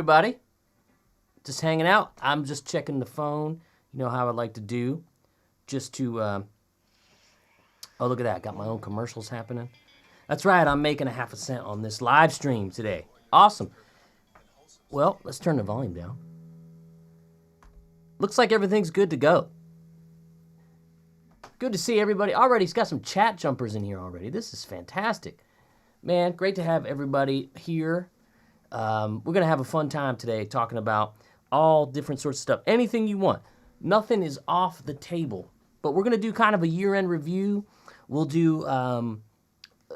everybody. Just hanging out. I'm just checking the phone. You know how I like to do. Just to, oh, look at that. Got my own commercials happening. That's right. I'm making a half a cent on this live stream today. Awesome. Well, let's turn the volume down. Looks like everything's good to go. Good to see everybody. Already, it's got some chat jumpers in here already. This is fantastic. Man, great to have everybody here. We're going to have a fun time today talking about all different sorts of stuff. Anything you want. Nothing is off the table. But we're going to do kind of a year-end review. We'll do a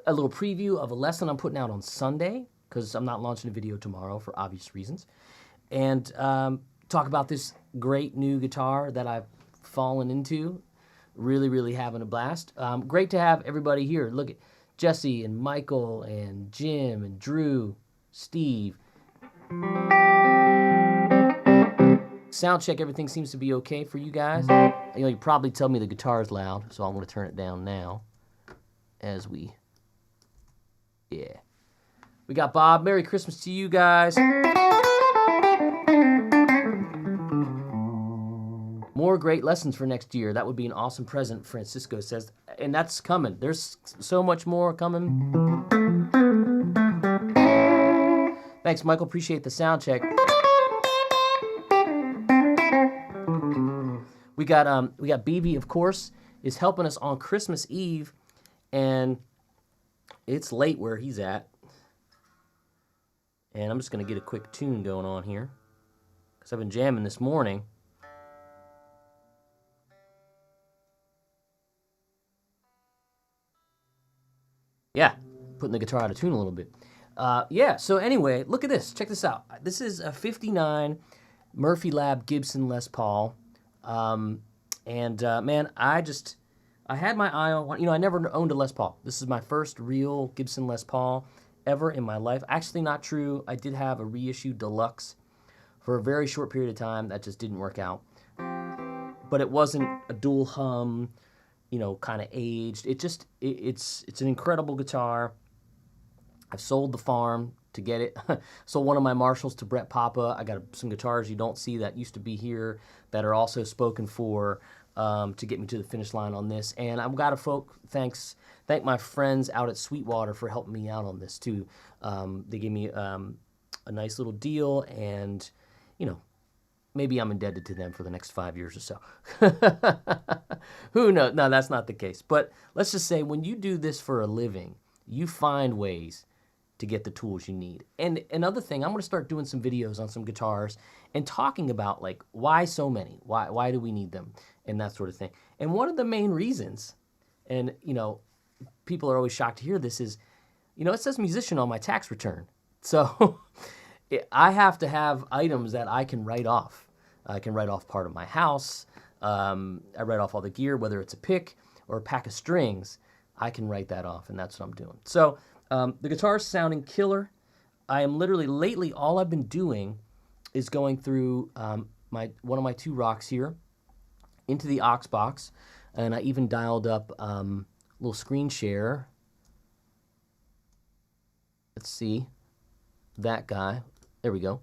little preview of a lesson I'm putting out on Sunday, because I'm not launching a video tomorrow for obvious reasons. And talk about this great new guitar that I've fallen into. Really, really having a blast. Great to have everybody here. Look at Jesse and Michael and Jim and Drew, Steve. Sound check, everything seems to be okay for you guys. You know, you probably tell me the guitar is loud, so I'm going to turn it down now as we, yeah. We got Bob. Merry Christmas to you guys. More great lessons for next year. That would be an awesome present, Francisco says. And that's coming. There's so much more coming. Thanks, Michael. Appreciate the sound check. We got BB, of course, is helping us on Christmas Eve, and it's late where he's at. And I'm just going to get a quick tune going on here, because I've been jamming this morning. Yeah, putting the guitar out of tune a little bit. Yeah, so anyway, look at this. Check this out. This is a 59 Murphy Lab Gibson Les Paul. Man, I had my eye on one. You know, I never owned a Les Paul. This is my first real Gibson Les Paul ever in my life. Actually, not true. I did have a reissued deluxe for a very short period of time that just didn't work out. But it wasn't a dual hum, you know, kind of aged. It's an incredible guitar. I've sold the farm to get it. Sold one of my Marshalls to Brett Papa. I got some guitars you don't see that used to be here that are also spoken for to get me to the finish line on this. And I've got to thank my friends out at Sweetwater for helping me out on this too. They gave me a nice little deal, and you know, maybe I'm indebted to them for the next 5 years or so. Who knows? No, that's not the case. But let's just say when you do this for a living, you find ways to get the tools you need. And another thing, I'm going to start doing some videos on some guitars and talking about, like, why so many? Why do we need them? And that sort of thing. And one of the main reasons, and, you know, people are always shocked to hear this, is, you know, it says musician on my tax return. So I have to have items that I can write off. I can write off part of my house. I write off all the gear, whether it's a pick or a pack of strings. I can write that off, and that's what I'm doing. So the guitar's sounding killer. I am literally, lately, all I've been doing is going through one of my two rocks here into the aux box, and I even dialed up a little screen share. Let's see. That guy. There we go.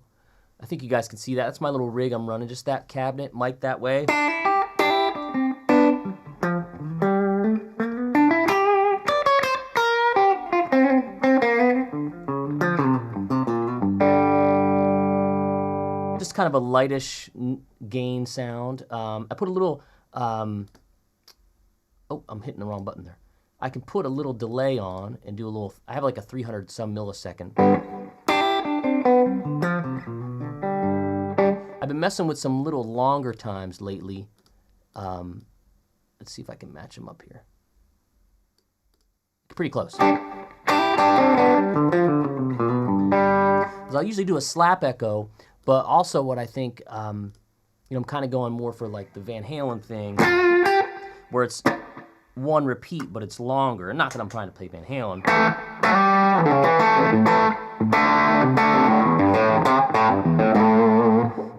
I think you guys can see that. That's my little rig I'm running. Just that cabinet, mic that way. Just kind of a lightish gain sound. I put a little... oh, I'm hitting the wrong button there. I can put a little delay on and do a little... I have like a 300 some millisecond. I've been messing with some little longer times lately. Let's see if I can match them up here. Pretty close. So I usually do a slap echo, but also what I think, you know, I'm kind of going more for like the Van Halen thing, where it's one repeat, but it's longer. And not that I'm trying to play Van Halen.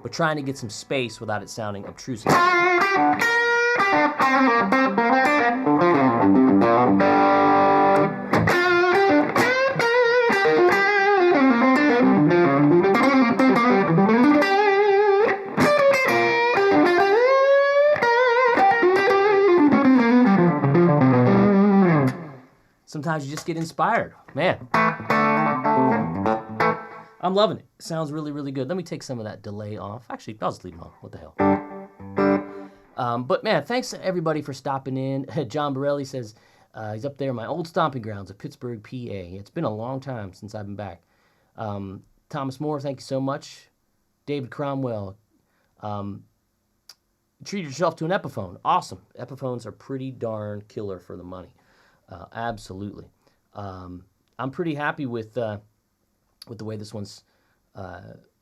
But trying to get some space without it sounding obtrusive. sometimes you just get inspired. Man, I'm loving it. It sounds really, really good. Let me take some of that delay off. Actually, I'll just leave it on. What the hell? But man, thanks to everybody for stopping in. John Borelli says he's up there in my old stomping grounds of Pittsburgh, PA. It's been a long time since I've been back. Thomas Moore, thank you so much. David Cromwell, treat yourself to an Epiphone. Awesome. Epiphones are pretty darn killer for the money. Absolutely. I'm pretty happy with the way this one's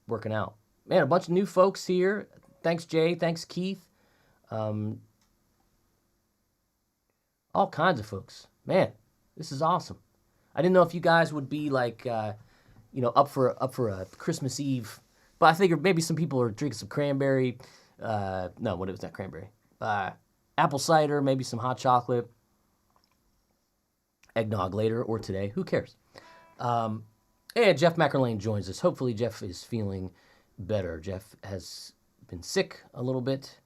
working out. Man, a bunch of new folks here. Thanks, Jay. Thanks, Keith. All kinds of folks. Man, this is awesome. I didn't know if you guys would be like, up for a Christmas Eve, but I figured maybe some people are drinking some cranberry. No, what was that cranberry? Apple cider, maybe some hot chocolate. Eggnog later or today. Who cares? And Jeff McErlane joins us. Hopefully Jeff is feeling better. Jeff has been sick a little bit,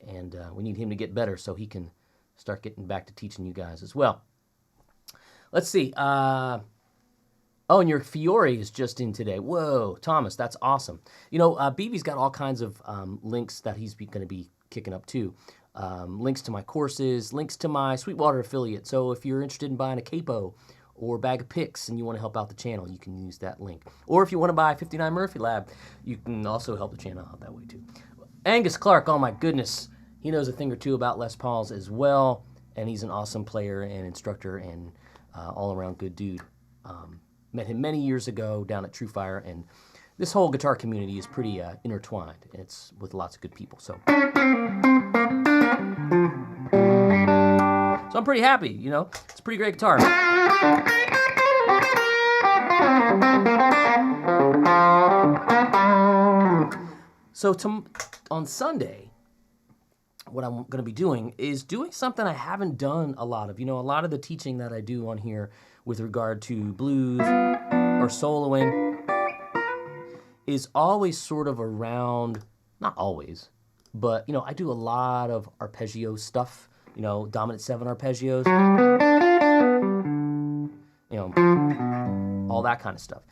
and we need him to get better so he can start getting back to teaching you guys as well. Let's see. Oh, and your Fiore is just in today. Whoa, Thomas, that's awesome. BB's got all kinds of links that he's going to be kicking up too. Links to my courses, links to my Sweetwater affiliate. So if you're interested in buying a capo or a bag of picks and you want to help out the channel, you can use that link. Or if you want to buy 59 Murphy Lab, you can also help the channel out that way too. Angus Clark, oh my goodness, he knows a thing or two about Les Pauls as well, and he's an awesome player and instructor and all-around good dude. Met him many years ago down at True Fire, and this whole guitar community is pretty intertwined. It's with lots of good people, so I'm pretty happy, It's a pretty great guitar. So on Sunday, what I'm going to be doing is doing something I haven't done a lot of. A lot of the teaching that I do on here with regard to blues or soloing is always sort of around, not always, but, I do a lot of arpeggio stuff, dominant 7 arpeggios, all that kind of stuff.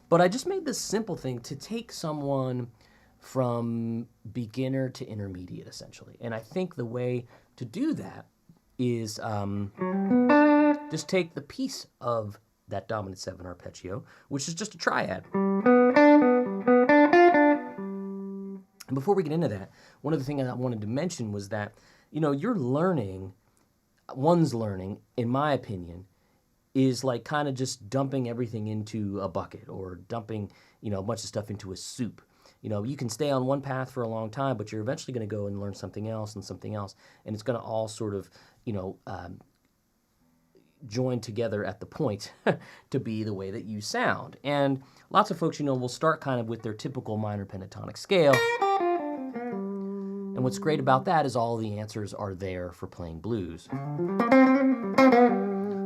But I just made this simple thing to take someone from beginner to intermediate, essentially. And I think the way to do that is just take the piece of that dominant 7 arpeggio, which is just a triad. And before we get into that, one of the things I wanted to mention was that, one's learning, in my opinion, is like kind of just dumping everything into a bucket or dumping, a bunch of stuff into a soup. You can stay on one path for a long time, but you're eventually going to go and learn something else, and it's going to all sort of, join together at the point to be the way that you sound. And lots of folks, will start kind of with their typical minor pentatonic scale. And what's great about that is all the answers are there for playing blues.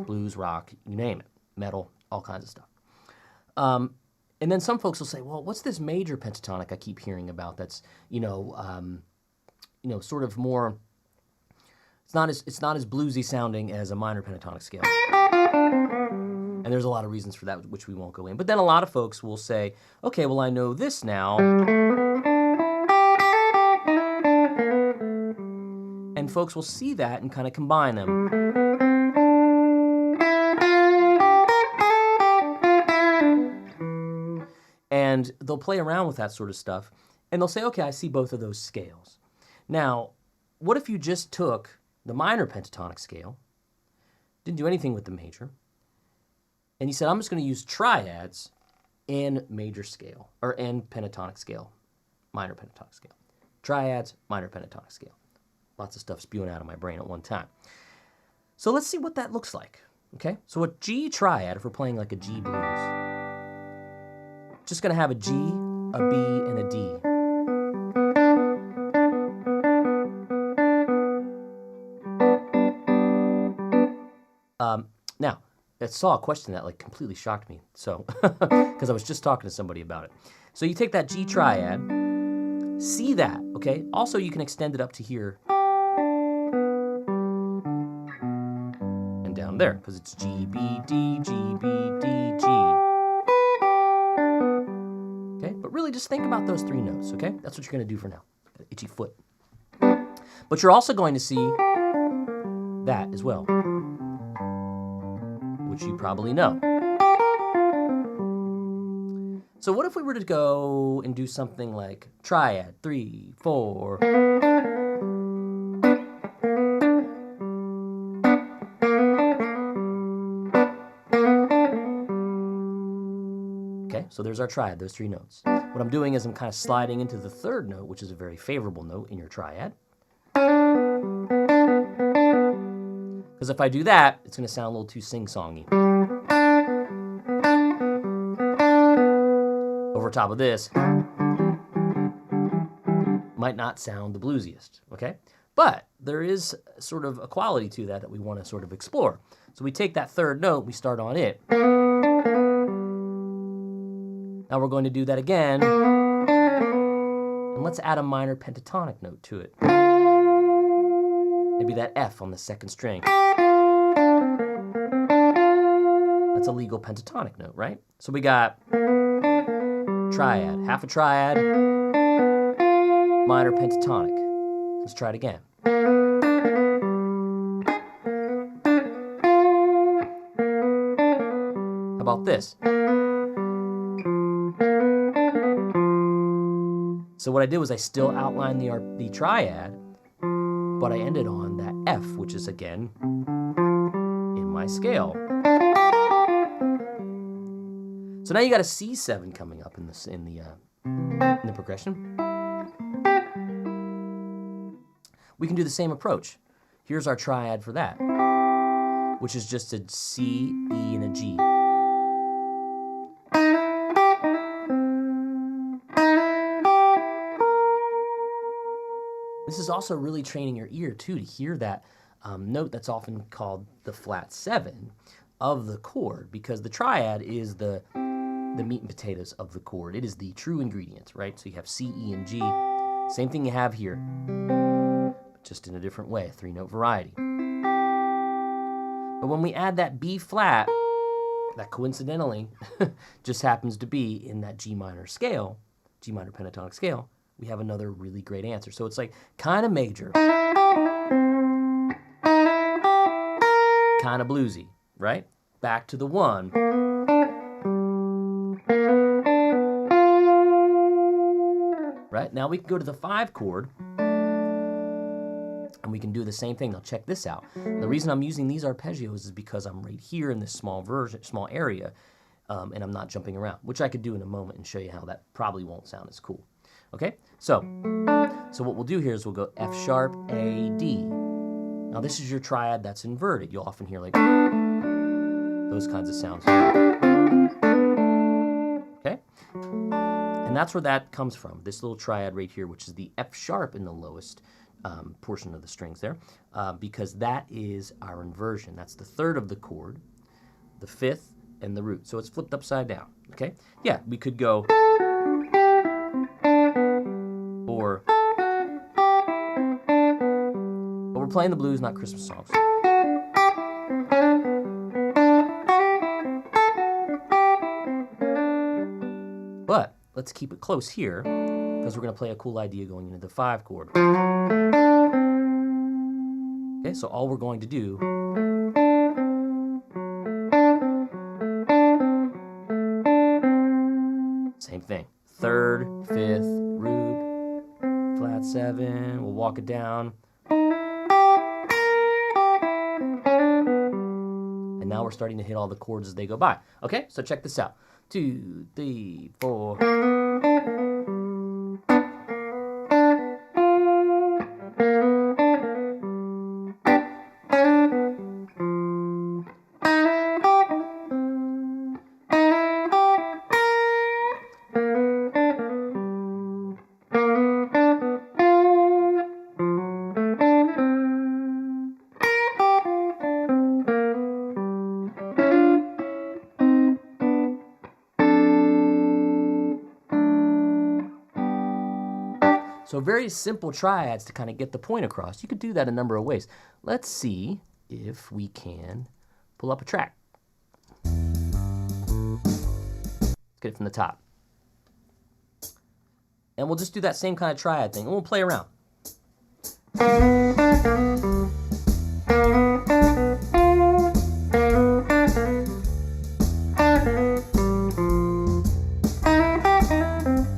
Blues, rock, you name it, metal, all kinds of stuff. And then some folks will say, well, what's this major pentatonic I keep hearing about that's, sort of more, it's not as bluesy sounding as a minor pentatonic scale. And there's a lot of reasons for that, which we won't go in. But then a lot of folks will say, okay, well, I know this now. And folks will see that and kind of combine them. And they'll play around with that sort of stuff, and they'll say, okay, I see both of those scales. Now, what if you just took the minor pentatonic scale, didn't do anything with the major, and you said, I'm just going to use triads and major scale, or and pentatonic scale, minor pentatonic scale. Triads, minor pentatonic scale. Lots of stuff spewing out of my brain at one time. So let's see what that looks like, okay? So a G triad, if we're playing like a G blues, just going to have a G, a B, and a D. Now, I saw a question that completely shocked me, so because I was just talking to somebody about it. So you take that G triad, see that, okay? Also, you can extend it up to here and down. there, because it's G, B, D, G, B, D, G. Okay, but really just think about those 3 notes, okay? That's what you're going to do for now. Got an itchy foot. But you're also going to see that as well, which you probably know. So what if we were to go and do something like triad, 3, 4. Okay, so there's our triad, those 3 notes. What I'm doing is I'm kind of sliding into the 3rd note, which is a very favorable note in your triad. Because if I do that, it's going to sound a little too sing-songy. Over top of this, might not sound the bluesiest, okay? But there is sort of a quality to that we want to sort of explore. So we take that 3rd note, we start on it. Now we're going to do that again. And let's add a minor pentatonic note to it. Maybe that F on the 2nd string. That's a legal pentatonic note, right? So we got triad, half a triad, minor pentatonic. Let's try it again. How about this? So what I did was I still outlined the triad, but I ended on that F, which is again in my scale. So now you got a C7 coming up in the progression. We can do the same approach. Here's our triad for that, which is just a C, E, and a G. This is also really training your ear, too, to hear that note that's often called the flat 7 of the chord, because the triad is the meat and potatoes of the chord. It is the true ingredient, right? So you have C, E, and G. Same thing you have here, but just in a different way, a 3-note variety. But when we add that B flat, that coincidentally just happens to be in that G minor scale, G minor pentatonic scale, we have another really great answer. So it's like kind of major, kind of bluesy, right? Back to the 1. Right, now we can go to the 5 chord, and we can do the same thing. Now check this out. The reason I'm using these arpeggios is because I'm right here in this small area, and I'm not jumping around, which I could do in a moment and show you how that probably won't sound as cool. Okay, so what we'll do here is we'll go F sharp, A, D. Now this is your triad that's inverted. You'll often hear like those kinds of sounds. Okay, and that's where that comes from, this little triad right here, which is the F sharp in the lowest portion of the strings there, because that is our inversion. That's the 3rd of the chord, the 5th, and the root. So it's flipped upside down, okay? Yeah, we could go, or, but we're playing the blues, not Christmas songs. But let's keep it close here, because we're going to play a cool idea going into the 5 chord. Okay, so all we're going to do same thing. 3rd, 5th, root, flat 7. We'll walk it down. And now we're starting to hit all the chords as they go by. Okay, so check this out. 2, 3, 4. So very simple triads to kind of get the point across. You could do that a number of ways. Let's see if we can pull up a track. Let's get it from the top. And we'll just do that same kind of triad thing, and we'll play around.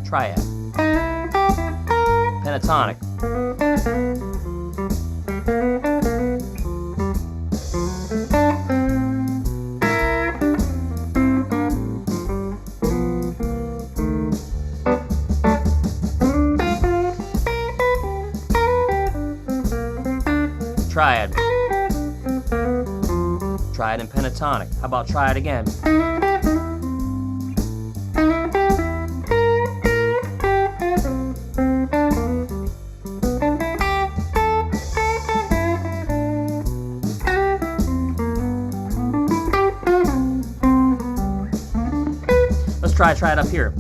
Triad. Pentatonic. Triad. Triad and pentatonic. How about triad again? Let's try it up here.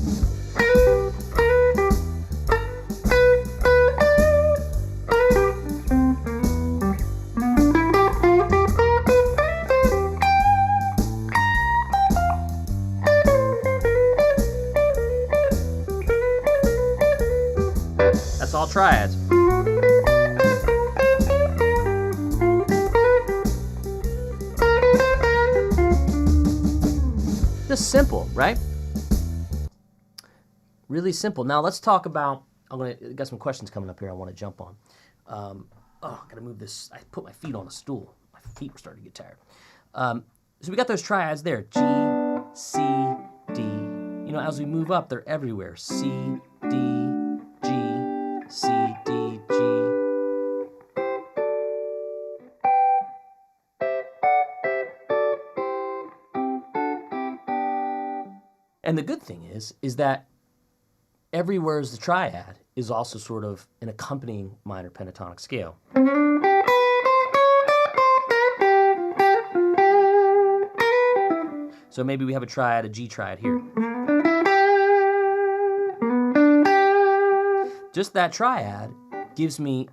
That's all triads. Just simple, right? Really simple. Now let's talk about, got some questions coming up here I want to jump on. Gotta move this. I put my feet on a stool. My feet were starting to get tired. So we got those triads there. G, C, D. You know, as we move up, they're everywhere. C, D, G, C, D, G. And the good thing is that everywhere is the triad is also sort of an accompanying minor pentatonic scale. So maybe we have a triad, a G triad here. Just that triad gives me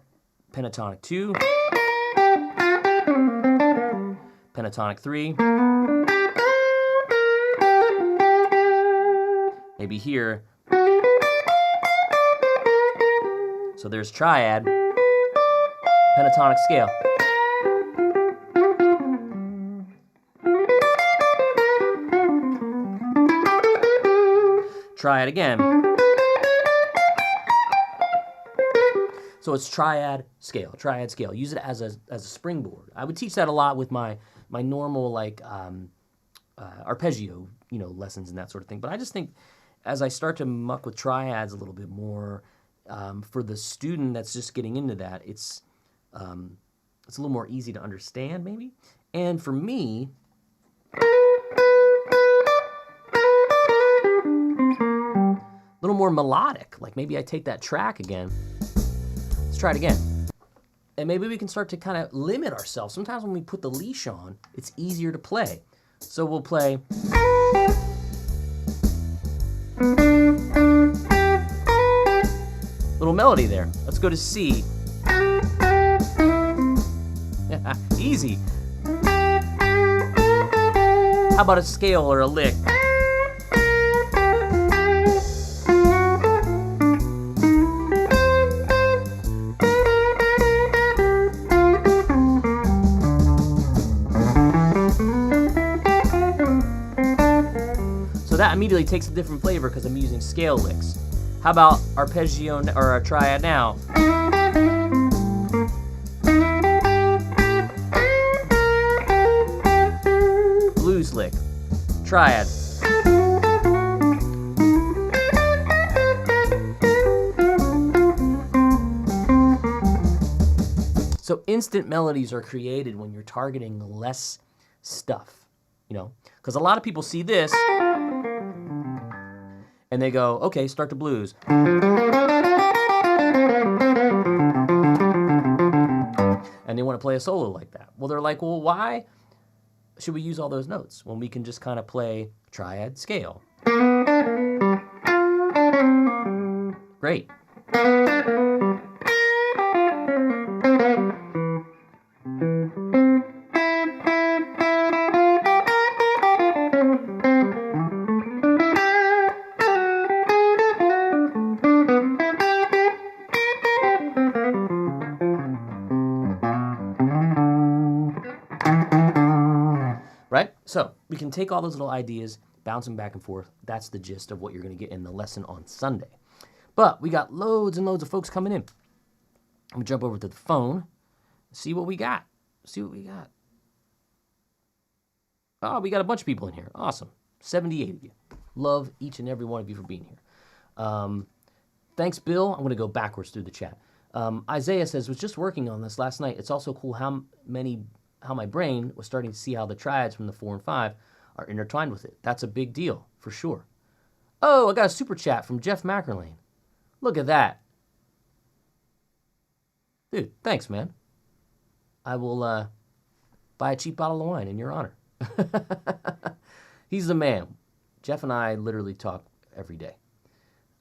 pentatonic 2, pentatonic 3, maybe here. So there's triad, pentatonic scale. Try it again. So it's triad scale, triad scale. Use it as a springboard. I would teach that a lot with my normal like arpeggio, lessons and that sort of thing. But I just think as I start to muck with triads a little bit more, for the student that's just getting into that, it's a little more easy to understand maybe. And for me, a little more melodic. Like maybe I take that track again. Let's try it again. And maybe we can start to kind of limit ourselves. Sometimes when we put the leash on, it's easier to play. So we'll play. Little melody there. Let's go to C. Easy. How about a scale or a lick? So that immediately takes a different flavor because I'm using scale licks. How about arpeggio or a triad now? Blues lick, triad. So instant melodies are created when you're targeting less stuff, because a lot of people see this and they go, okay, start the blues. And they want to play a solo like that. Well, they're like, well, why should we use all those notes when we can just kind of play triad scale? Great. So we can take all those little ideas, bounce them back and forth. That's the gist of what you're going to get in the lesson on Sunday. But we got loads and loads of folks coming in. I'm going to jump over to the phone, see what we got. Oh, we got a bunch of people in here. Awesome. 78 of you. Love each and every one of you for being here. Thanks, Bill. I'm going to go backwards through the chat. Isaiah says, was just working on this last night. It's also cool how my brain was starting to see how the triads from the 4 and 5 are intertwined with it. That's a big deal, for sure. Oh, I got a super chat from Jeff Mackerlane. Look at that. Dude, thanks, man. I will buy a cheap bottle of wine in your honor. He's the man. Jeff and I literally talk every day.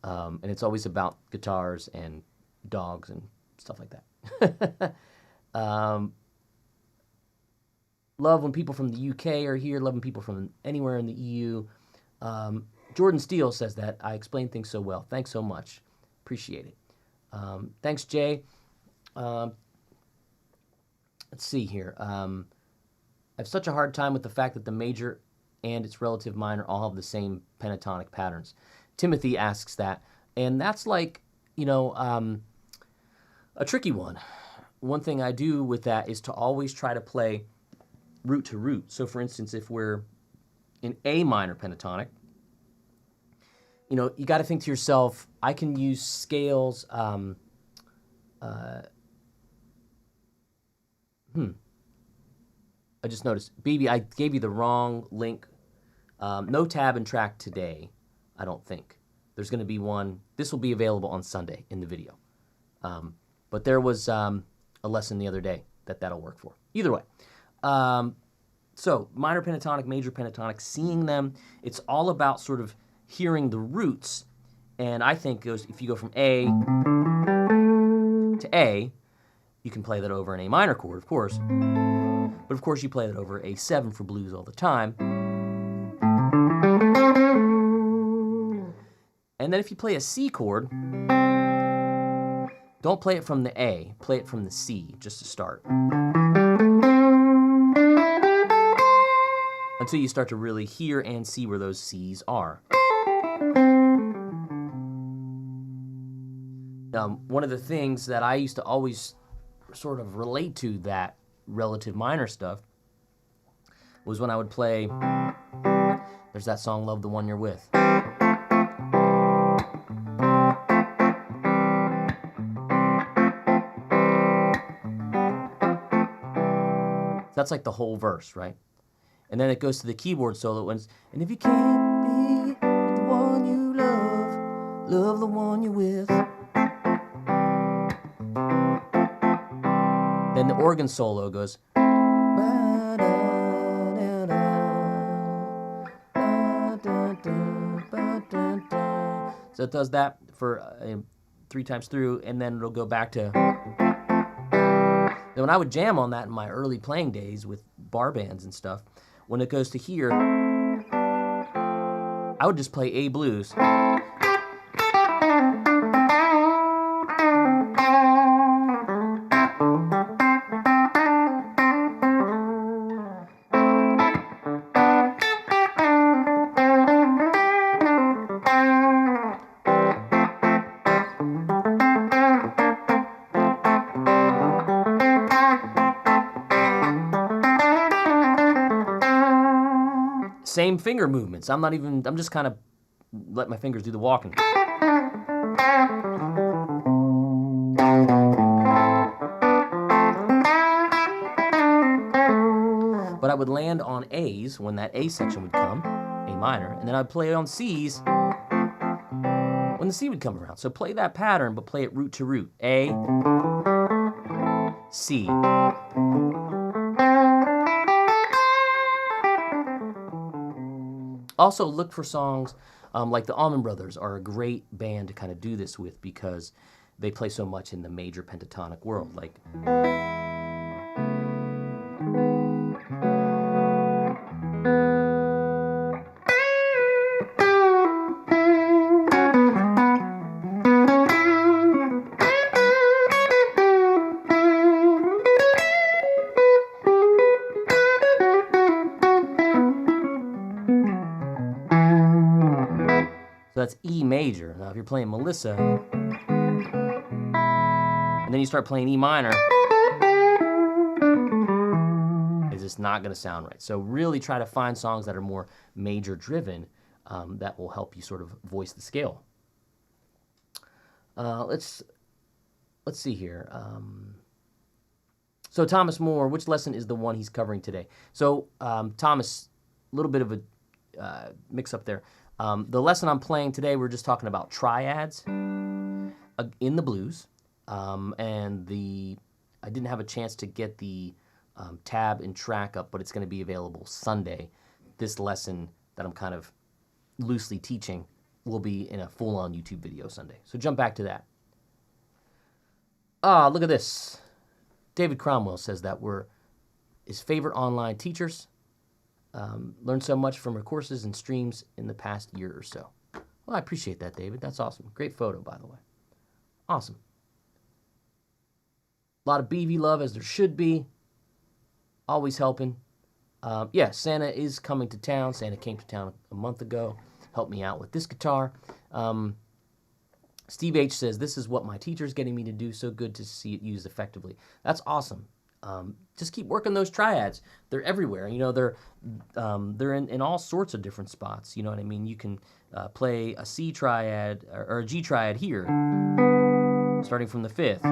And it's always about guitars and dogs and stuff like that. Love when people from the UK are here. Love when people from anywhere in the EU. Jordan Steele says that. I explain things so well. Thanks so much. Appreciate it. Thanks, Jay. Let's see here. I have such a hard time with the fact that the major and its relative minor all have the same pentatonic patterns. Timothy asks that. And that's like, you know, a tricky one. One thing I do with that is to always try to play root to root. So, for instance, if we're in A minor pentatonic, you know, you got to think to yourself, I can use scales. I just noticed, BB, I gave you the wrong link. No tab and track today, I don't think. There's going to be one. This will be available on Sunday in the video. But there was a lesson the other day that'll work for. Either way. So minor pentatonic, major pentatonic, seeing them, it's all about sort of hearing the roots. And I think if you go from A to A, you can play that over an A minor chord, of course. But of course you play that over A7 for blues all the time. And then if you play a C chord, don't play it from the A, play it from the C, just to start. Until you start to really hear and see where those C's are. One of the things that I used to always sort of relate to that relative minor stuff was when I would play, there's that song, Love the One You're With. That's like the whole verse, right? And then it goes to the keyboard solo, and if you can't be the one you love, love the one you're with. Then the organ solo goes. So it does that for 3 times through, and then it'll go back to. Then when I would jam on that in my early playing days with bar bands and stuff, when it goes to here, I would just play A blues. Same finger movements. I'm just kind of let my fingers do the walking. But I would land on A's when that A section would come, A minor, and then I'd play on C's when the C would come around. So play that pattern, but play it root to root. A, C. Also, look for songs like the Allman Brothers are a great band to kind of do this with because they play so much in the major pentatonic world. Like. that's E major. Now if you're playing Melissa, and then you start playing E minor, it's just not gonna sound right. So really try to find songs that are more major driven that will help you sort of voice the scale. Let's see here. So Thomas Moore, which lesson is the one he's covering today? So Thomas, a little bit of a mix up there. The lesson I'm playing today, we're just talking about triads in the blues, and I didn't have a chance to get the tab and track up, but it's going to be available Sunday. This lesson that I'm kind of loosely teaching will be in a full-on YouTube video Sunday. So jump back to that. Look at this. David Cromwell says that we're his favorite online teachers. Learned so much from her courses and streams in the past year or so. Well, I appreciate that, David. That's awesome. Great photo, by the way. Awesome. A lot of BV love, as there should be. Always helping. Yeah, Santa is coming to town. Santa came to town a month ago. Helped me out with this guitar. Steve H says, this is what my teacher's getting me to do. So good to see it used effectively. That's awesome. Just keep working those triads. They're everywhere. You know, they're in all sorts of different spots. You know what I mean? You can play a C triad or a G triad here, starting from the 5th.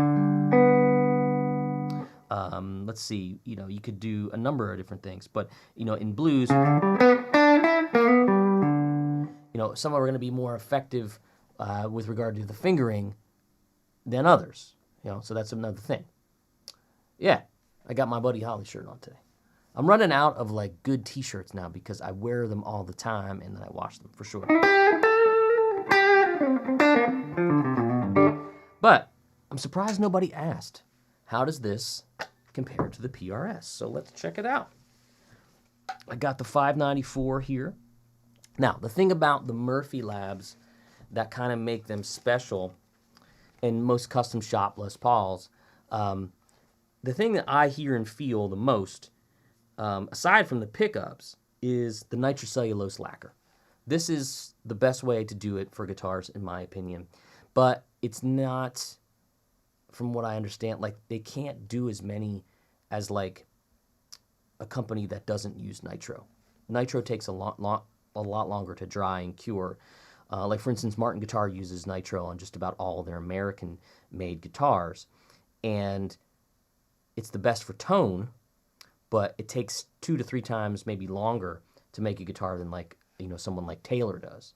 Let's see. You know, you could do a number of different things. But, you know, in blues, you know, some are going to be more effective with regard to the fingering than others. You know, so that's another thing. Yeah, I got my Buddy Holly shirt on today. I'm running out of like good t-shirts now because I wear them all the time and then I wash them for sure. But I'm surprised nobody asked, how does this compare to the PRS? So let's check it out. I got the 594 here. Now, the thing about the Murphy Labs that kind of make them special in most custom shop Les Pauls, the thing that I hear and feel the most, aside from the pickups, is the nitrocellulose lacquer. This is the best way to do it for guitars, in my opinion. But it's not, from what I understand, like they can't do as many as like a company that doesn't use nitro. Nitro takes a lot longer to dry and cure. Like for instance, Martin Guitar uses nitro on just about all their American-made guitars, and it's the best for tone, but it takes 2 to 3 times maybe longer to make a guitar than like, you know, someone like Taylor does.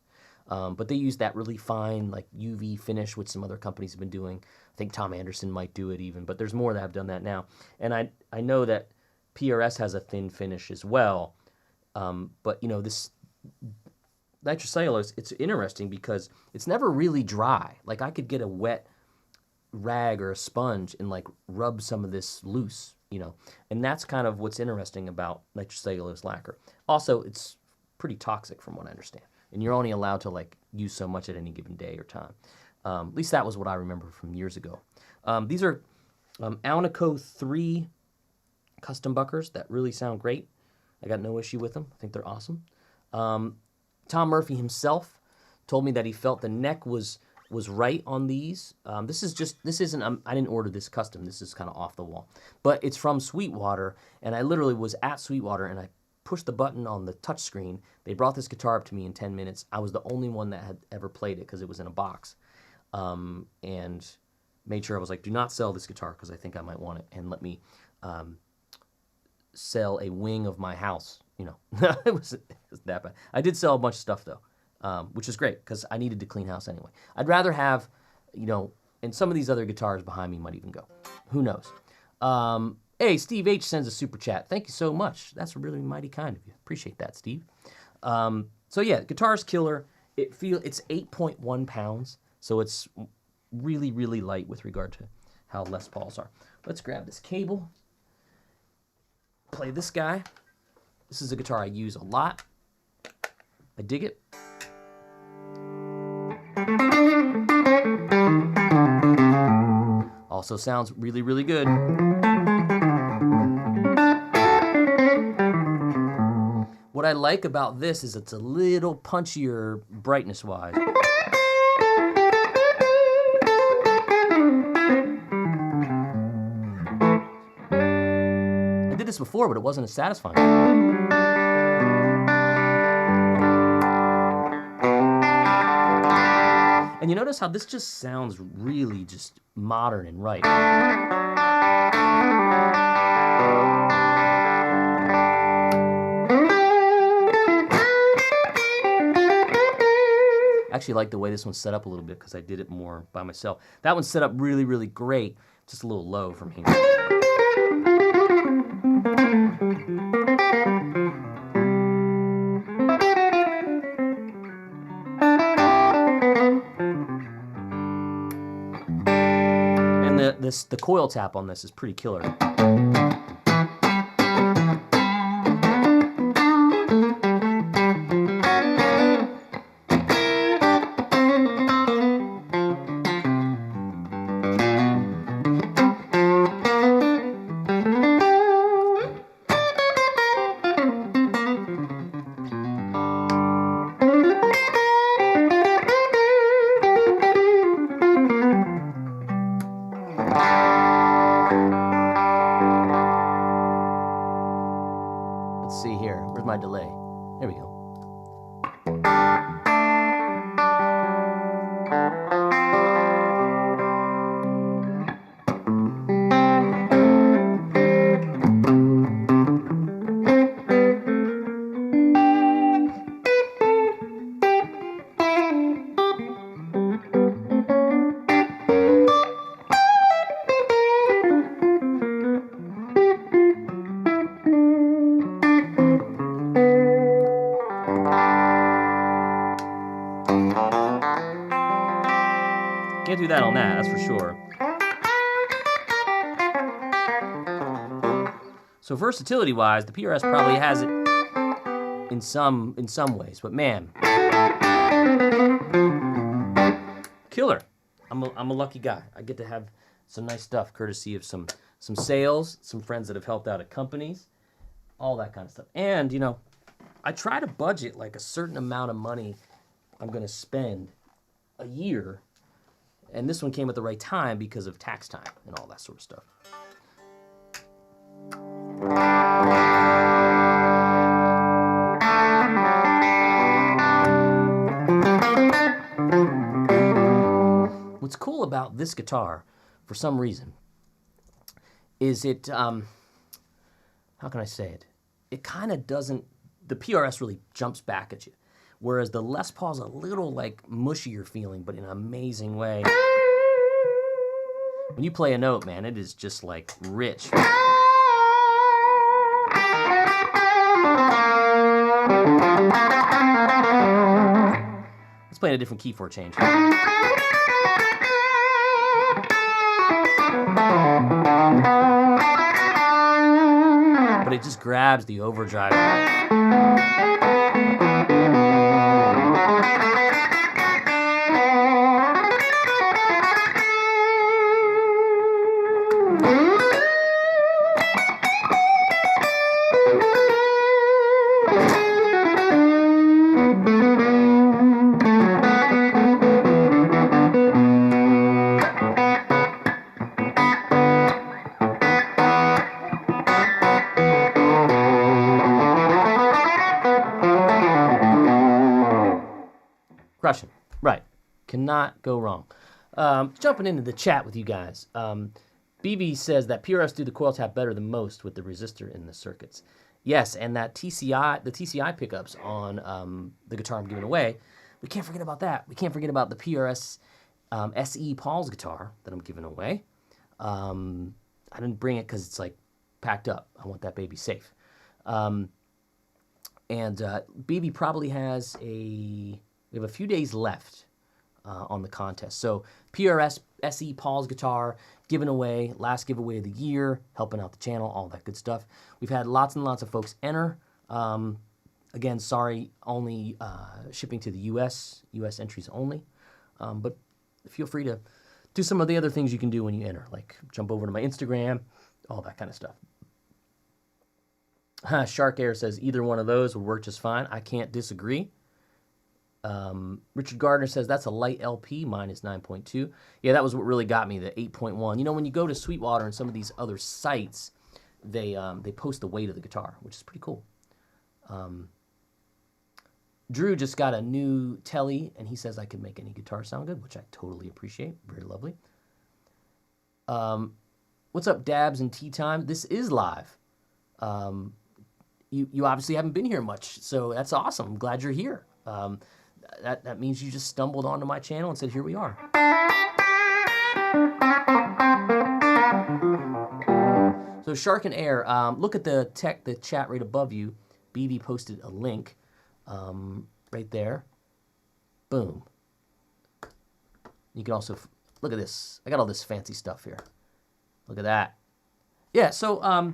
But they use that really fine like UV finish, which some other companies have been doing. I think Tom Anderson might do it even, but there's more that have done that now. And I know that PRS has a thin finish as well. But you know, this nitrocellulose, it's interesting because it's never really dry. Like I could get a wet rag or a sponge and like rub some of this loose, you know, and that's kind of what's interesting about nitrocellulose lacquer. Also, it's pretty toxic from what I understand, and you're only allowed to like use so much at any given day or time. At least that was what I remember from years ago. These are Alnico 3 custom buckers that really sound great. I got no issue with them. I think they're awesome. Tom Murphy himself told me that he felt the neck was right on these. This isn't, I didn't order this custom. This is kind of off the wall. But it's from Sweetwater, and I literally was at Sweetwater, and I pushed the button on the touch screen. They brought this guitar up to me in 10 minutes. I was the only one that had ever played it because it was in a box. And made sure I was like, do not sell this guitar because I think I might want it, and let me sell a wing of my house. You know, it was that bad. I did sell a bunch of stuff though, which is great because I needed to clean house anyway. I'd rather have, you know, and some of these other guitars behind me might even go. Who knows? Hey, Steve H sends a super chat. Thank you so much. That's really mighty kind of you. Appreciate that, Steve. So yeah, guitar's killer. It's 8.1 pounds, so it's really, really light with regard to how Les Pauls are. Let's grab this cable. Play this guy. This is a guitar I use a lot. I dig it. Also sounds really, really good. What I like about this is it's a little punchier brightness-wise. this before, but it wasn't as satisfying. And you notice how this just sounds really just modern and right. I actually like the way this one's set up a little bit because I did it more by myself. That one's set up really, really great. Just a little low from here. And the coil tap on this is pretty killer. See here, where's my delay? There we go. Can't do that on that, that's for sure. So versatility-wise, the PRS probably has it in some ways, but man, killer. I'm a lucky guy. I get to have some nice stuff courtesy of some sales, some friends that have helped out at companies, all that kind of stuff. And you know, I try to budget like a certain amount of money I'm going to spend a year. And this one came at the right time because of tax time and all that sort of stuff. What's cool about this guitar, for some reason, is it, how can I say it? It kind of doesn't, the PRS really jumps back at you. Whereas the Les Paul's a little like mushier feeling, but in an amazing way. When you play a note, man, it is just like rich. Let's play in a different key for a change. But it just grabs the overdrive. Crushing. Right. Cannot go wrong. Jumping into the chat with you guys. BB says that PRS do the coil tap better than most with the resistor in the circuits. Yes, and that the TCI pickups on the guitar I'm giving away, we can't forget about that. We can't forget about the PRS SE Paul's guitar that I'm giving away. I didn't bring it because it's like packed up. I want that baby safe. And BB probably has we have a few days left on the contest. So PRS SE Paul's guitar, given away, last giveaway of the year, helping out the channel, all that good stuff. We've had lots and lots of folks enter. Again, sorry, only shipping to the US entries only. But feel free to do some of the other things you can do when you enter, like jump over to my Instagram, all that kind of stuff. Shark Air says either one of those would work just fine. I can't disagree. Richard Gardner says that's a light LP, mine is 9.2. Yeah, that was what really got me, the 8.1. You know, when you go to Sweetwater and some of these other sites, they post the weight of the guitar, which is pretty cool. Drew just got a new telly, and he says I can make any guitar sound good, which I totally appreciate. Very lovely. What's up, Dabs and Tea Time? This is live. You obviously haven't been here much, so that's awesome. I'm glad you're here. That means you just stumbled onto my channel and said, here we are. So Shark and Air, look at the chat right above you. BB posted a link right there. Boom. You can also, look at this. I got all this fancy stuff here. Look at that. Yeah, so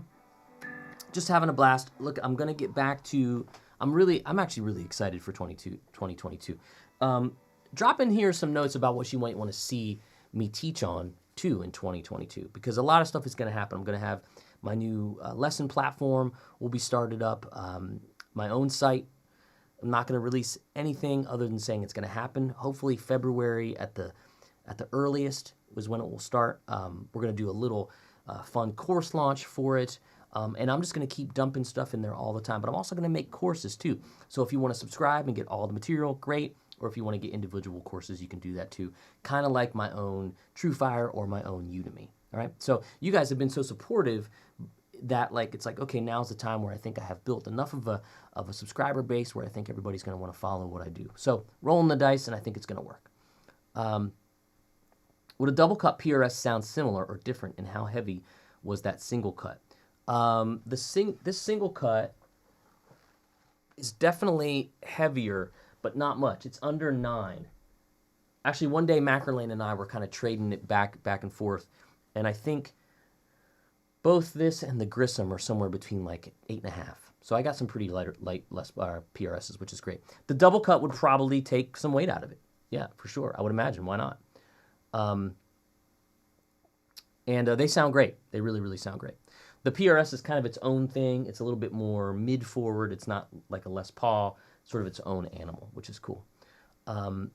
just having a blast. Look, I'm going to get back to, I'm actually really excited for 2022. Drop in here some notes about what you might want to see me teach on too in 2022, because a lot of stuff is going to happen. I'm going to have my new lesson platform will be started up, my own site. I'm not going to release anything other than saying it's going to happen. Hopefully February at the earliest is when it will start. We're going to do a little fun course launch for it. And I'm just going to keep dumping stuff in there all the time. But I'm also going to make courses too. So if you want to subscribe and get all the material, great. Or if you want to get individual courses, you can do that too. Kind of like my own TrueFire or my own Udemy. All right. So you guys have been so supportive that it's like, okay, now's the time where I think I have built enough of a subscriber base where I think everybody's going to want to follow what I do. So rolling the dice, and I think it's going to work. Would a double cut PRS sound similar or different, and how heavy was that single cut? This single cut is definitely heavier, but not much. It's under 9. Actually, one day Mackerlane and I were kind of trading it back and forth, and I think both this and the Grissom are somewhere between like 8.5. So I got some pretty less PRSs, which is great. The double cut would probably take some weight out of it. Yeah, for sure. I would imagine. Why not? And they sound great. They really, really sound great. The PRS is kind of its own thing. It's a little bit more mid-forward. It's not like a Les Paul, sort of its own animal, which is cool. The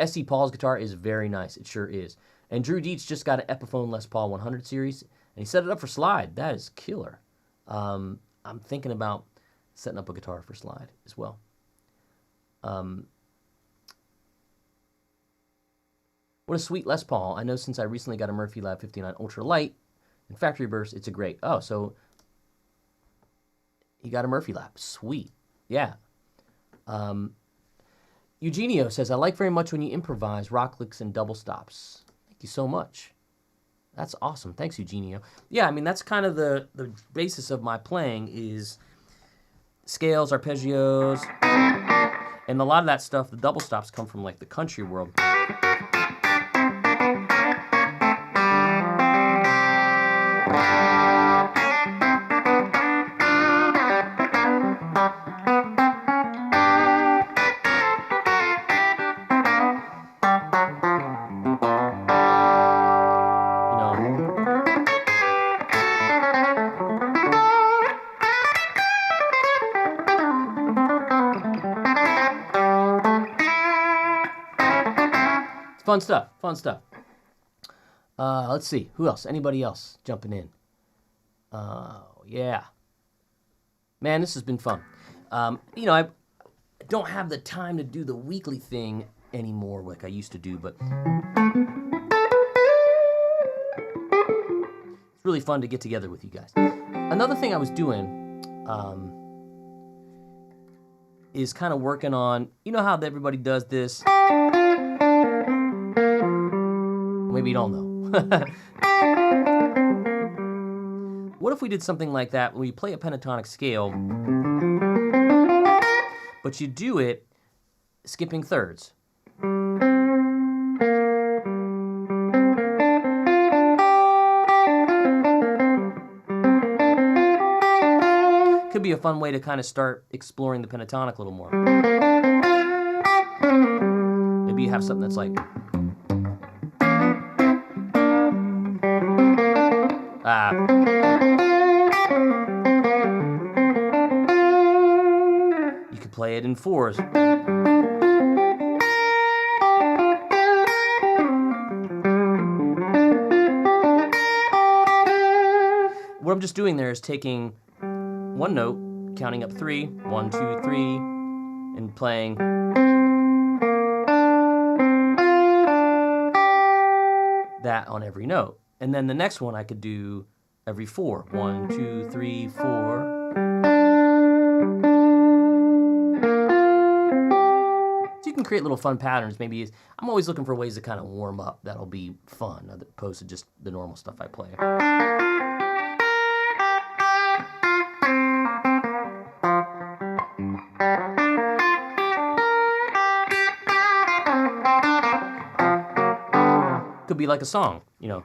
SC Paul's guitar is very nice. It sure is. And Drew Dietz just got an Epiphone Les Paul 100 series, and he set it up for slide. That is killer. I'm thinking about setting up a guitar for slide as well. What a sweet Les Paul. I know since I recently got a Murphy Lab 59 Ultra Light and Factory Burst, it's a great. Oh, so he got a Murphy Lab. Sweet. Yeah. Eugenio says, I like very much when you improvise rock licks and double stops. Thank you so much. That's awesome. Thanks, Eugenio. Yeah, I mean, that's kind of the basis of my playing is scales, arpeggios, and a lot of that stuff, the double stops come from like the country world. Fun stuff, fun stuff. Let's see, who else? Anybody else jumping in? Yeah. Man, this has been fun. You know, I don't have the time to do the weekly thing anymore like I used to do, but it's really fun to get together with you guys. Another thing I was doing is kind of working on, you know how everybody does this? Maybe you don't know. What if we did something like that where you play a pentatonic scale, but you do it skipping thirds? Could be a fun way to kind of start exploring the pentatonic a little more. Maybe you have something that's like... you could play it in fours. What I'm just doing there is taking one note, counting up 3, 1, 2, 3, and playing that on every note. And then the next one I could do every 4. 1, 2, 3, 4. So you can create little fun patterns. Maybe I'm always looking for ways to kind of warm up that'll be fun, as opposed to just the normal stuff I play. Could be like a song, you know.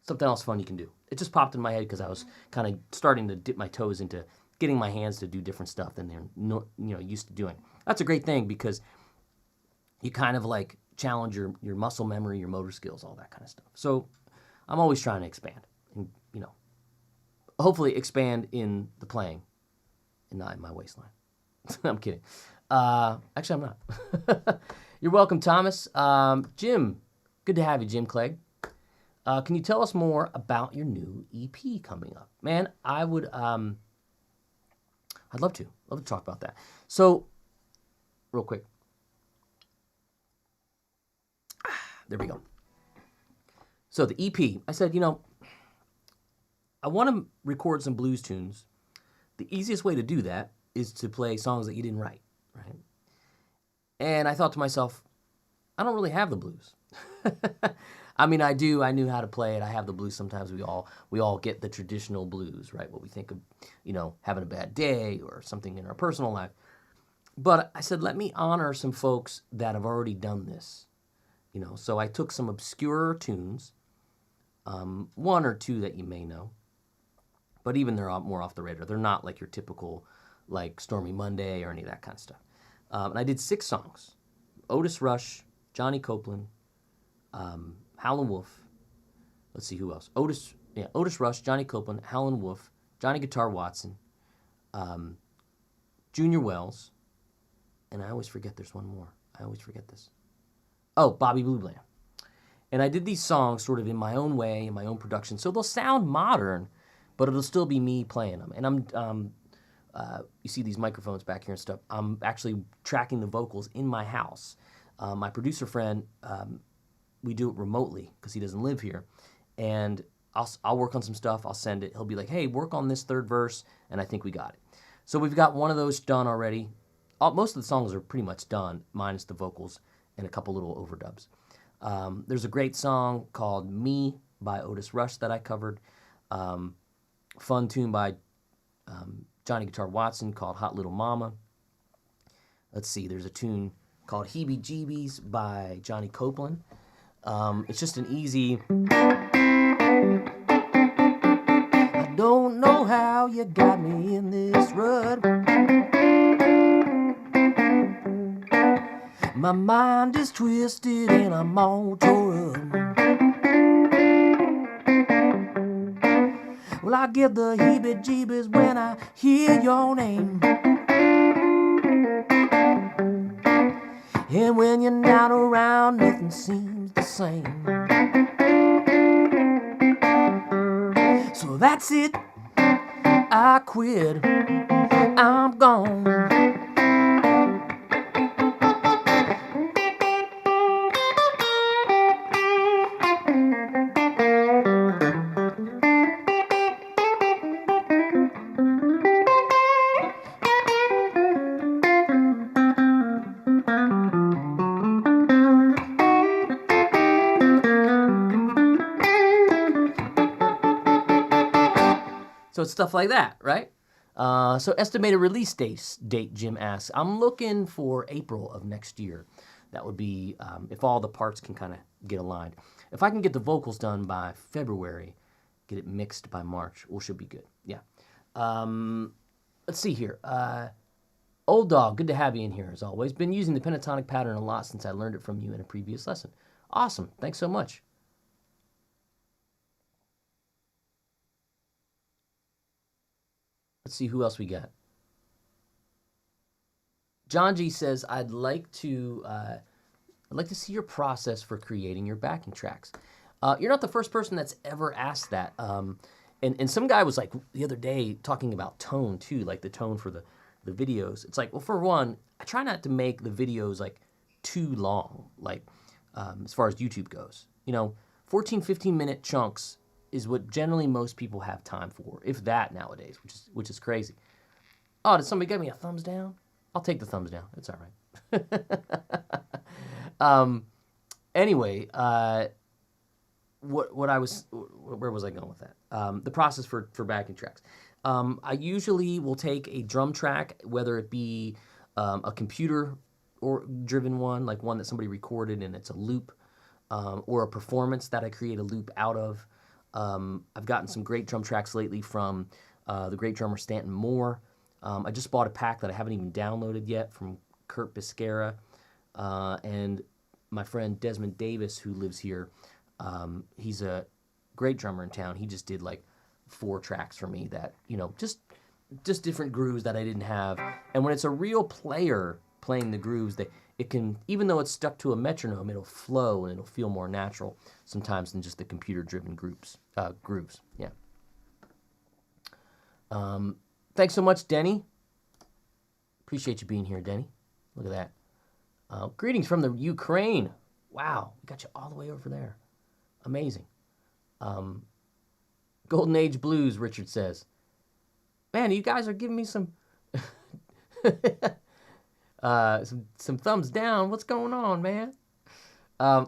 Something else fun you can do. It just popped in my head because I was kind of starting to dip my toes into getting my hands to do different stuff than they're used to doing. That's a great thing because you kind of like challenge your muscle memory, your motor skills, all that kind of stuff. So I'm always trying to expand and, you know, hopefully expand in the playing and not in my waistline. I'm kidding. Actually, I'm not. You're welcome, Thomas. Jim, good to have you, Jim Clegg. Can you tell us more about your new EP coming up? Man, I'd love to talk about that. So, real quick. There we go. So the EP, I said, you know, I want to record some blues tunes. The easiest way to do that is to play songs that you didn't write, right? And I thought to myself, I don't really have the blues. I mean, I do. I knew how to play it. I have the blues. Sometimes we all get the traditional blues, right? What we think of, you know, having a bad day or something in our personal life. But I said, let me honor some folks that have already done this, you know. So I took some obscure tunes, one or two that you may know, but even they're more off the radar. They're not like your typical, like Stormy Monday or any of that kind of stuff. And I did 6 songs: Otis Rush, Johnny Copeland, Howlin' Wolf. Let's see who else. Otis Rush, Johnny Copeland, Howlin' Wolf, Johnny Guitar Watson, Junior Wells, and I always forget there's one more. I always forget this. Oh, Bobby Blue Bland. And I did these songs sort of in my own way, in my own production, so they'll sound modern, but it'll still be me playing them. And I'm, you see these microphones back here and stuff. I'm actually tracking the vocals in my house. My producer friend, we do it remotely because he doesn't live here, and I'll work on some stuff. I'll send it. He'll be like, "Hey, work on this third verse," and I think we got it. So we've got one of those done already. Most of the songs are pretty much done, minus the vocals and a couple little overdubs. There's a great song called "Me" by Otis Rush that I covered. Fun tune by Johnny Guitar Watson called "Hot Little Mama." Let's see. There's a tune called "Heebie Jeebies" by Johnny Copeland. It's just an easy. I don't know how you got me in this rut. My mind is twisted and I'm all tore up. Well, I get the heebie-jeebies when I hear your name. And when you're not around, nothing seems the same. So that's it, I quit, I'm gone. So it's stuff like that, right? So estimated release date, Jim asks. I'm looking for April of next year. That would be if all the parts can kind of get aligned. If I can get the vocals done by February, get it mixed by March, we should be good. Yeah. Let's see here. Old Dog, good to have you in here as always. Been using the pentatonic pattern a lot since I learned it from you in a previous lesson. Awesome. Thanks so much. Let's see who else we got. John G says, I'd like to see your process for creating your backing tracks. You're not the first person that's ever asked that. And some guy was like the other day talking about tone too, like the tone for the videos. It's like, well, for one, I try not to make the videos like too long, like as far as YouTube goes. 14, 15-minute chunks is what generally most people have time for, if that nowadays, which is crazy. Oh, did somebody give me a thumbs down? I'll take the thumbs down. It's all right. Anyway, where was I going with that? The process for backing tracks. I usually will take a drum track, whether it be a computer or driven one, like one that somebody recorded and it's a loop, or a performance that I create a loop out of. I've gotten some great drum tracks lately from the great drummer Stanton Moore. I just bought a pack that I haven't even downloaded yet from Kurt Biscara, and my friend Desmond Davis, who lives here. He's a great drummer in town. He just did like 4 tracks for me that, just different grooves that I didn't have. And when it's a real player playing the grooves, it can, even though it's stuck to a metronome, it'll flow and it'll feel more natural sometimes than just the computer-driven grooves. Yeah. Thanks so much, Denny. Appreciate you being here, Denny. Look at that. Greetings from the Ukraine. Wow, we got you all the way over there. Amazing. Golden Age Blues, Richard says. Man, you guys are giving me some some thumbs down. What's going on, man?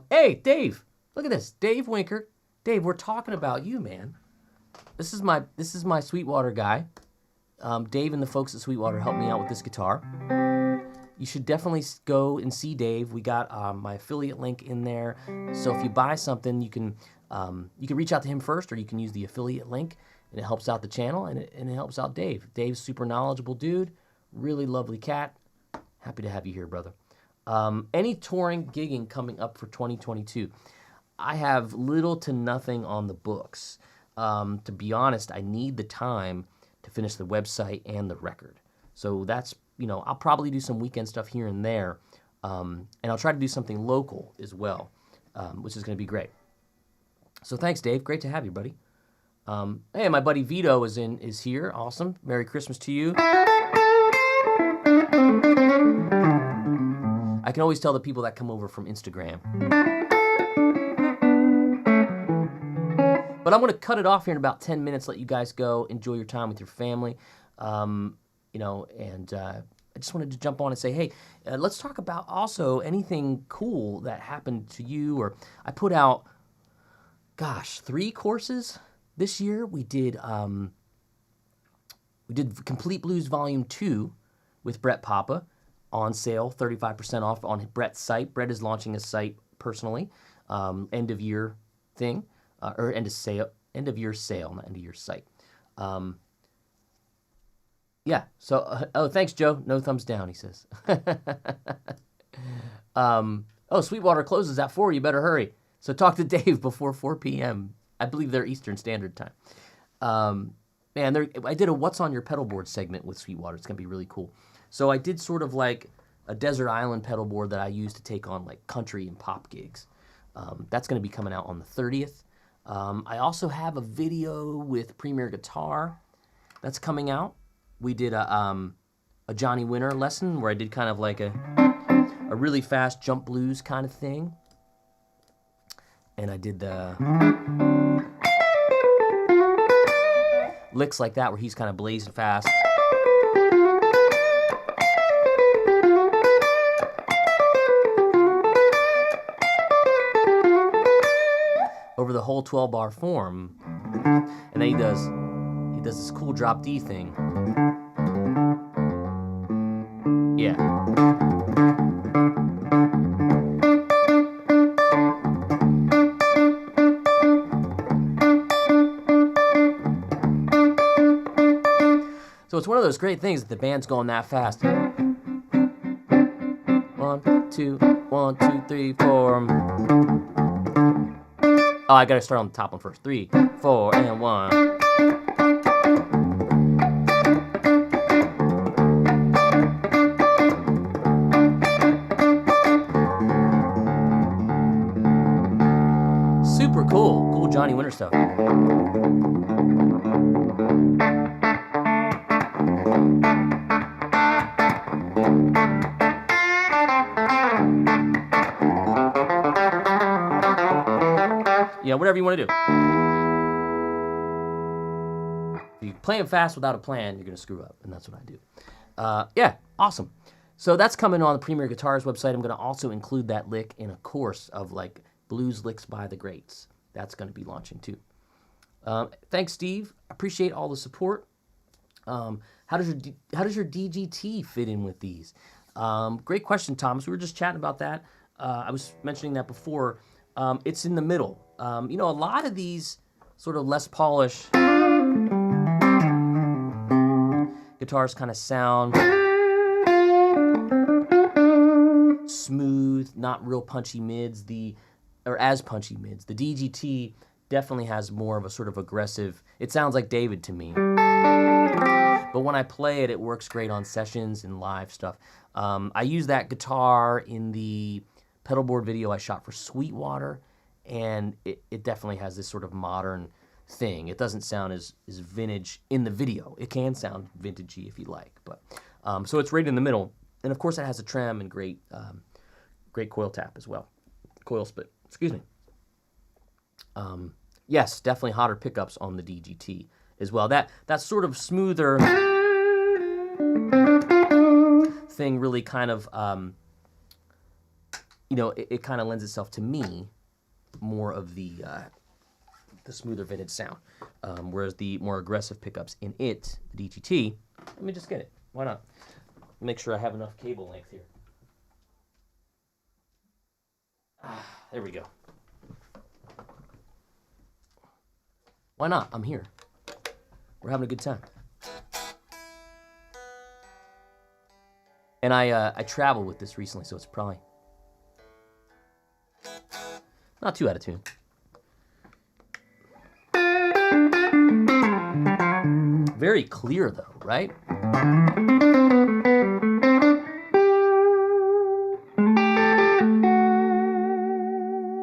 Hey, Dave, look at this. Dave Winker. Dave, we're talking about you, man. This is my Sweetwater guy. Dave and the folks at Sweetwater helped me out with this guitar. You should definitely go and see Dave. We got my affiliate link in there. So if you buy something, you can reach out to him first, or you can use the affiliate link, and it helps out the channel, and it helps out Dave. Dave's super knowledgeable dude, really lovely cat. Happy to have you here, brother. Any touring gigging coming up for 2022? I have little to nothing on the books. To be honest, I need the time to finish the website and the record. So that's, I'll probably do some weekend stuff here and there, and I'll try to do something local as well, which is going to be great. So thanks, Dave. Great to have you, buddy. Hey, my buddy Vito is here. Awesome. Merry Christmas to you. I can always tell the people that come over from Instagram. But I'm going to cut it off here in about 10 minutes, let you guys go, enjoy your time with your family. And I just wanted to jump on and say, hey, let's talk about also anything cool that happened to you. Or I put out, 3 courses this year. We did Complete Blues Volume 2 with Brett Papa on sale, 35% off on Brett's site. Brett is launching a site personally, end of year thing, or end of year sale, not end of year site. Yeah, so, thanks, Joe. No thumbs down, he says. Sweetwater closes at 4. You better hurry. So talk to Dave before 4 p.m. I believe they're Eastern Standard Time. I did a What's on Your Pedal Board segment with Sweetwater. It's going to be really cool. So I did sort of like a desert island pedal board that I use to take on like country and pop gigs. That's going to be coming out on the 30th. I also have a video with Premier Guitar that's coming out. We did a Johnny Winter lesson where I did kind of like a really fast jump blues kind of thing. And I did the licks like that where he's kind of blazing fast. Over the whole 12-bar form. And then he does this cool drop D thing. Yeah. So it's one of those great things that the band's going that fast. 1, 2, 1, 2, 3, 4. Oh, I gotta start on the top one first. 3, 4, and 1. stoner stuff. Yeah, whatever you want to do. If you're playing fast without a plan, you're going to screw up, and that's what I do. Yeah, awesome. So that's coming on the Premier Guitars website. I'm going to also include that lick in a course of like blues licks by the greats. That's going to be launching too. Thanks, Steve. Appreciate all the support. How does your DGT fit in with these? Great question, Thomas. We were just chatting about that. I was mentioning that before. It's in the middle. You know, a lot of these sort of less polished guitars kind of sound smooth, not real punchy mids, or as punchy mids. The DGT definitely has more of a sort of aggressive, it sounds like David to me. But when I play it, it works great on sessions and live stuff. I use that guitar in the pedalboard video I shot for Sweetwater, and it definitely has this sort of modern thing. It doesn't sound as vintage in the video. It can sound vintagey if you like, but so it's right in the middle. And of course it has a trem and great coil tap as well. Coil split, excuse me. Yes, definitely hotter pickups on the DGT as well. That sort of smoother thing really kind of, you know, it kind of lends itself to me more of the smoother vintage sound, whereas the more aggressive pickups in it, the DGT, let me just get it. Why not? Make sure I have enough cable length here. There we go. Why not? I'm here. We're having a good time. And I traveled with this recently, so it's probably not too out of tune. Very clear though, right?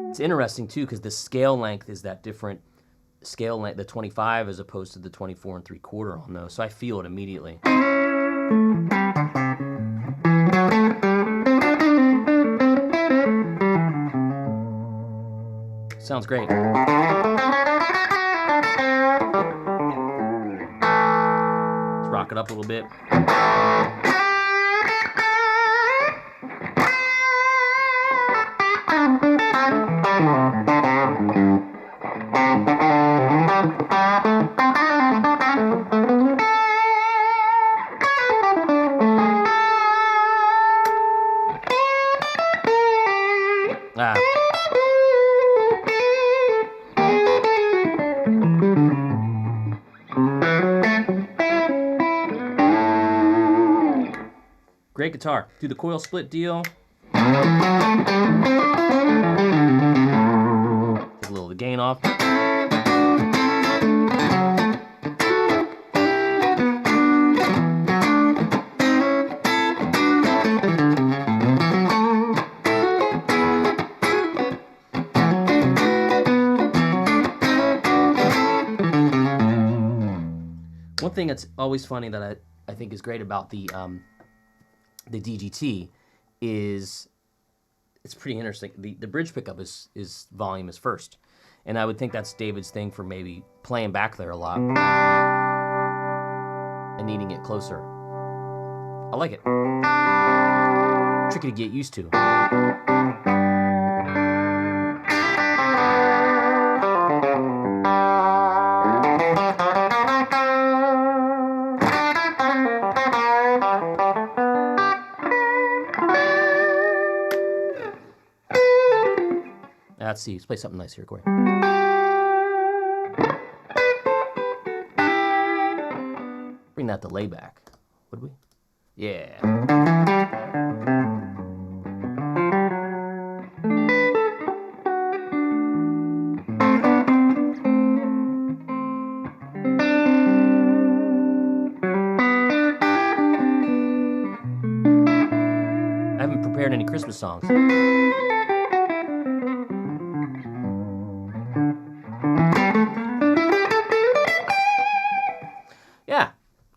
It's interesting too because the scale length is that different scale length, the 25 as opposed to the 24 3/4 on those, so I feel it immediately. Sounds great. Let's rock it up a little bit. Great guitar. Do the coil split deal. Take a little of the gain off. One thing that's always funny that I think is great about the DGT is it's pretty interesting. The bridge pickup is volume is first, and I would think that's David's thing for maybe playing back there a lot and needing it closer. I like it. Tricky to get used to. Let's see. Let's play something nice here, Corey. Bring that delay back, would we? Yeah. I haven't prepared any Christmas songs.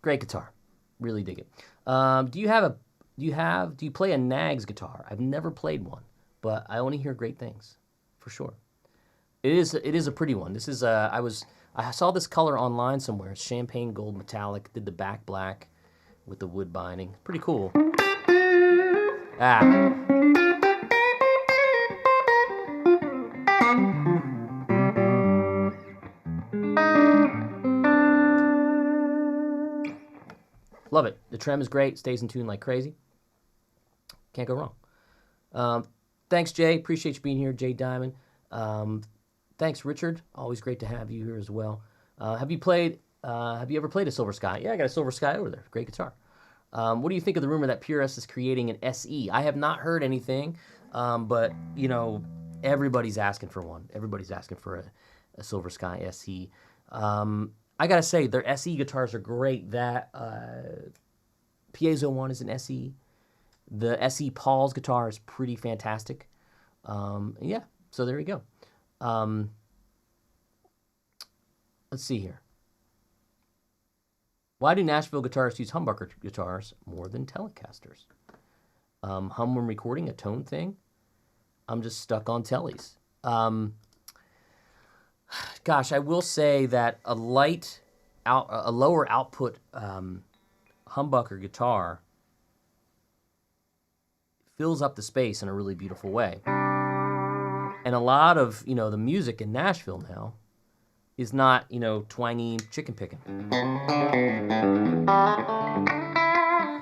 Great guitar. Really dig it. Do you play a Nags guitar? I've never played one, but I only hear great things, for sure. It is a pretty one. This is I saw this color online somewhere. Champagne gold metallic. Did the back black with the wood binding. Pretty cool. Ah. Love it. The trem is great. Stays in tune like crazy. Can't go wrong. Thanks, Jay. Appreciate you being here, Jay Diamond. Thanks, Richard. Always great to have you here as well. Have you ever played a Silver Sky? Yeah, I got a Silver Sky over there. Great guitar. What do you think of the rumor that PureS is creating an SE? I have not heard anything, but, you know, everybody's asking for one. Everybody's asking for a Silver Sky SE. I got to say, their SE guitars are great. That Piezo one is an SE. The SE Paul's guitar is pretty fantastic. Yeah, so there you go. Let's see here. Why do Nashville guitarists use humbucker guitars more than Telecasters? Hum when recording, a tone thing? I'm just stuck on Tellies. Gosh, I will say that a lower output humbucker guitar fills up the space in a really beautiful way. And a lot of, you know, the music in Nashville now is not, you know, twangy chicken picking.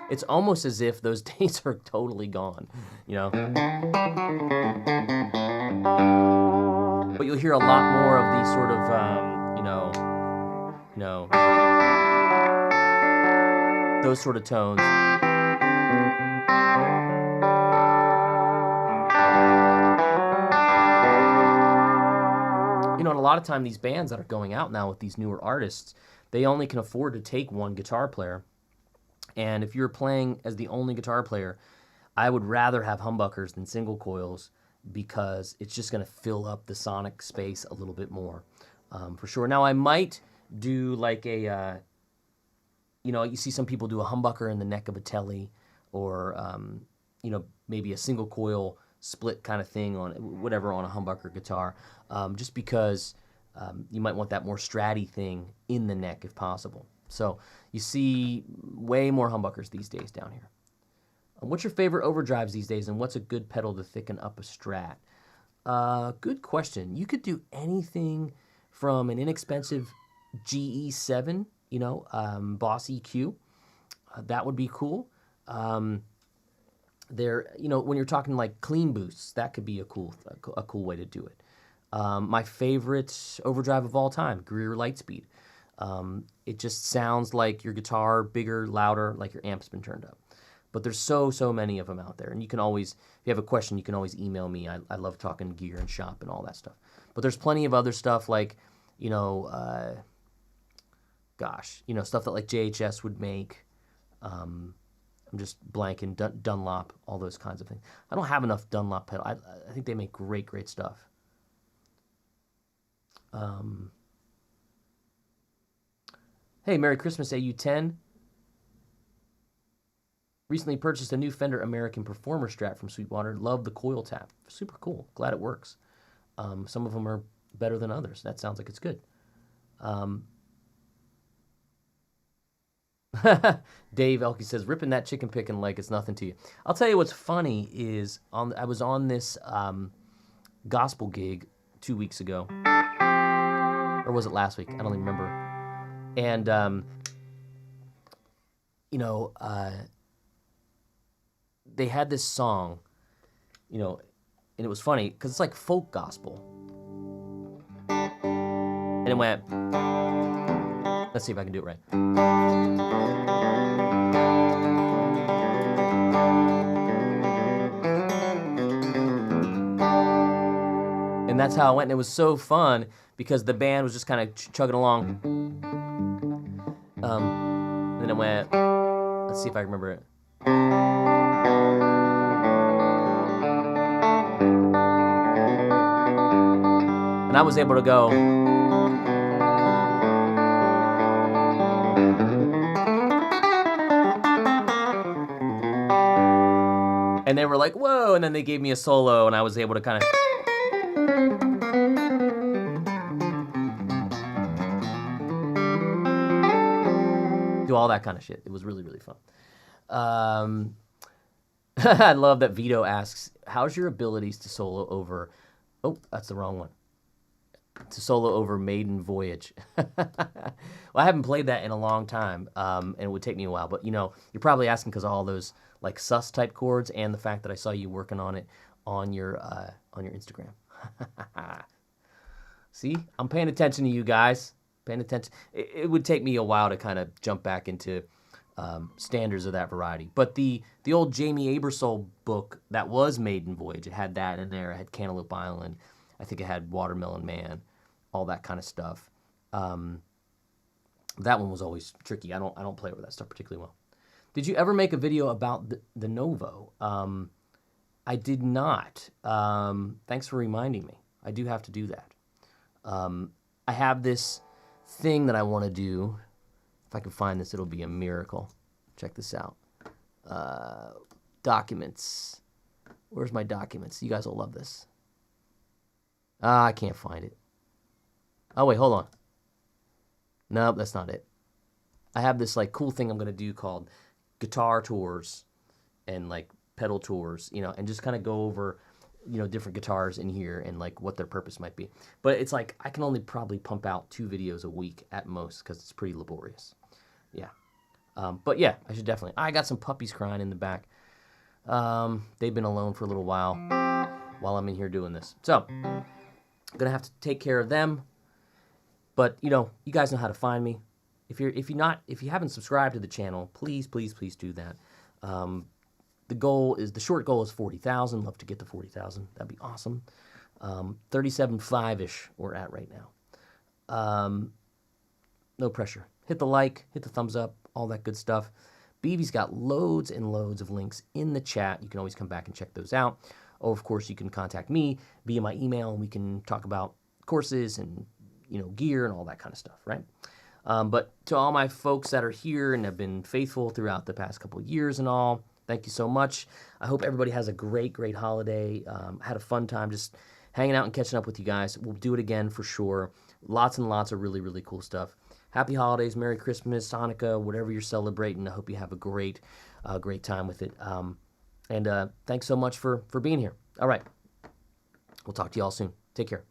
It's almost as if those days are totally gone, you know. But you'll hear a lot more of these sort of, those sort of tones. You know, and a lot of time these bands that are going out now with these newer artists, they only can afford to take one guitar player. And if you're playing as the only guitar player, I would rather have humbuckers than single coils because it's just going to fill up the sonic space a little bit more, for sure. Now, I might do like a, you know, you see some people do a humbucker in the neck of a Telly or, you know, maybe a single coil split kind of thing on whatever on a humbucker guitar, just because you might want that more stratty thing in the neck if possible. So you see way more humbuckers these days down here. What's your favorite overdrives these days, and what's a good pedal to thicken up a Strat? Good question. You could do anything from an inexpensive GE7, you know, Boss EQ. That would be cool. There, you know, when you're talking like clean boosts, that could be a cool way to do it. My favorite overdrive of all time, Greer Lightspeed. It just sounds like your guitar bigger, louder, like your amp's been turned up. But there's so many of them out there. And you can always, if you have a question, you can always email me. I love talking gear and shop and all that stuff. But there's plenty of other stuff like, you know, gosh, you know, stuff that like JHS would make. I'm just blanking, Dunlop, all those kinds of things. I don't have enough Dunlop pedal. I think they make great stuff. Hey, Merry Christmas, AU10. Recently purchased a new Fender American Performer Strat from Sweetwater. Love the coil tap. Super cool. Glad it works. Some of them are better than others. That sounds like it's good. Dave Elke says, ripping that chicken picking like it's nothing to you. I'll tell you what's funny is I was on this gospel gig 2 weeks ago. Or was it last week? I don't even remember. And, you know, they had this song, you know, and it was funny because it's like folk gospel. And it went, let's see if I can do it right. And that's how it went. And it was so fun because the band was just kind of chugging along. And then it went, let's see if I remember it. And I was able to go. And they were like, whoa, and then they gave me a solo, and I was able to kind of... do all that kind of shit. It was really, really fun. I love that Vito asks, how's your abilities to solo over... Oh, that's the wrong one. To solo over Maiden Voyage. Well, I haven't played that in a long time, and it would take me a while. But, you know, you're probably asking because of all those, like, sus-type chords and the fact that I saw you working on it on your Instagram. See? I'm paying attention to you guys. Paying attention. It would take me a while to kind of jump back into standards of that variety. But the old Jamie Abersole book that was Maiden Voyage, it had that in there. It had Cantaloupe Island. I think it had Watermelon Man, all that kind of stuff. That one was always tricky. I don't play with that stuff particularly well. Did you ever make a video about the Novo? I did not. Thanks for reminding me. I do have to do that. I have this thing that I want to do. If I can find this, it'll be a miracle. Check this out. Documents. Where's my documents? You guys will love this. I can't find it. Oh, wait, hold on. Nope, that's not it. I have this, like, cool thing I'm going to do called guitar tours and, like, pedal tours, you know, and just kind of go over, you know, different guitars in here and, like, what their purpose might be. But it's like I can only probably pump out 2 videos a week at most because it's pretty laborious. Yeah. But, yeah, I should definitely. I got some puppies crying in the back. They've been alone for a little while I'm in here doing this. So, I'm going to have to take care of them. But, you know, you guys know how to find me. If you haven't subscribed to the channel, please, please, please do that. The short goal is 40,000. Love to get to 40,000. That'd be awesome. 37.5-ish we're at right now. No pressure. Hit the like, hit the thumbs up, all that good stuff. BB's got loads and loads of links in the chat. You can always come back and check those out. Or, of course, you can contact me via my email, and we can talk about courses and, you know, gear and all that kind of stuff, right? But to all my folks that are here and have been faithful throughout the past couple of years and all, thank you so much. I hope everybody has a great, great holiday. Had a fun time just hanging out and catching up with you guys. We'll do it again for sure. Lots and lots of really, really cool stuff. Happy holidays, Merry Christmas, Hanukkah, whatever you're celebrating. I hope you have a great, great time with it. And thanks so much for being here. All right. We'll talk to you all soon. Take care.